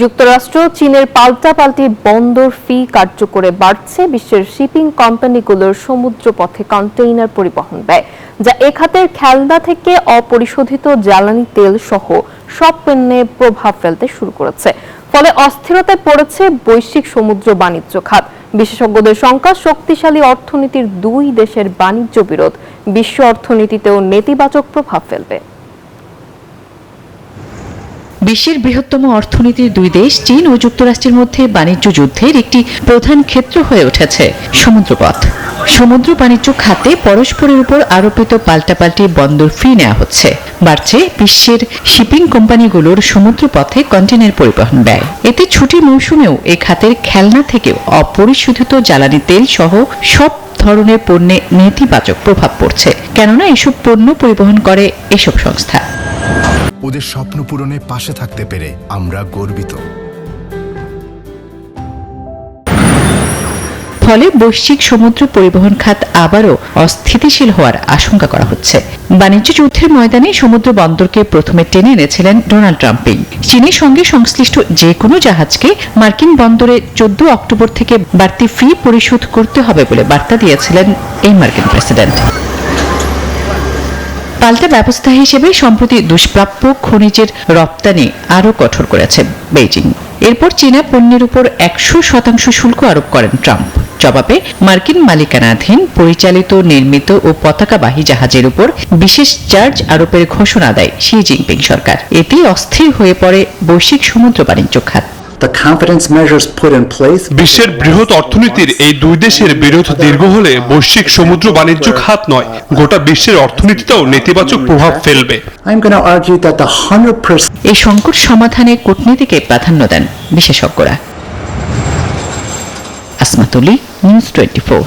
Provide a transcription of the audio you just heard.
যুক্তরাষ্ট্র চীনের পাল্টাপাল্টি বন্দর ফি কার্যকরে বাড়ছে বিশ্বের শিপিং কোম্পানিগুলোর সমুদ্রপথে কন্টেইনার পরিবহন ব্যয়, যা এ খাতের খেলনা থেকে অপরিশোধিত জ্বালানি তেল সহ সব পণ্যে প্রভাব ফেলতে শুরু করেছে। ফলে অস্থিরতায় পড়েছে বৈশ্বিক সমুদ্র বাণিজ্য খাত। বিশেষজ্ঞদের শঙ্কা, শক্তিশালী অর্থনীতির দুই দেশের বাণিজ্য বিরোধ বিশ্ব অর্থনীতিতেও নেতিবাচক প্রভাব ফেলবে। বিশ্বের বৃহত্তম অর্থনীতির দুই দেশ চীন ও যুক্তরাষ্ট্রের মধ্যে বাণিজ্য যুদ্ধের একটি প্রধান ক্ষেত্র হয়ে উঠেছে সমুদ্রপথ। সমুদ্র বাণিজ্য খাতে পরস্পরের উপর আরোপিত পাল্টাপাল্টি বন্দর ফি নেওয়া হচ্ছে। বাড়ছে বিশ্বের শিপিং কোম্পানিগুলোর সমুদ্রপথে কন্টেইনার পরিবহন ব্যয়। এতে ছুটির মৌসুমেও এ খাতের খেলনা থেকেও অপরিশোধিত জ্বালানি তেল সহ সব ধরনের পণ্যে নেতিবাচক প্রভাব পড়ছে, কেননা এসব পণ্য পরিবহন করে এসব সংস্থা। ওদের স্বপ্ন পূরণে পাশে থাকতে পেরে আমরা গর্বিত। ফলে বৈশ্বিক সমুদ্র পরিবহন খাত আবারও অস্থিতিশীল হওয়ার আশঙ্কা করা হচ্ছে। বাণিজ্য যুদ্ধের ময়দানে সমুদ্র বন্দরকে প্রথমে টেনে এনেছিলেন ডোনাল্ড ট্রাম্পই। চীনের সঙ্গে সংশ্লিষ্ট যে কোনো জাহাজকে মার্কিন বন্দরে 14 অক্টোবর থেকে বাড়তি ফি পরিশোধ করতে হবে বলে বার্তা দিয়েছিলেন এই মার্কিন প্রেসিডেন্ট। পাল্টা ব্যবস্থা হিসেবে সম্প্রতি দুষ্প্রাপ্য খনিজের রপ্তানি আরও কঠোর করেছে বেইজিং। এরপর চীনা পণ্যের উপর 100% শুল্ক আরোপ করেন ট্রাম্প। জবাবে মার্কিন মালিকানাধীন পরিচালিত, নির্মিত ও পতাকাবাহী জাহাজের উপর বিশেষ চার্জ আরোপের ঘোষণা দেয় শি জিনপিং সরকার। এতে অস্থির হয়ে পড়ে বৈশ্বিক সমুদ্র বাণিজ্য খাত। বিশ্বের বৃহৎ অর্থনীতির এই দুই দেশের বিরোধ দীর্ঘ হলে বৈশ্বিক সমুদ্র বাণিজ্য খাত নয়, গোটা বিশ্বের অর্থনীতিতেও নেতিবাচক প্রভাব ফেলবে। এই সংকট সমাধানে কূটনীতিকে প্রাধান্য দেন বিশেষজ্ঞরা। আসমাতুলি, নিউজ 24।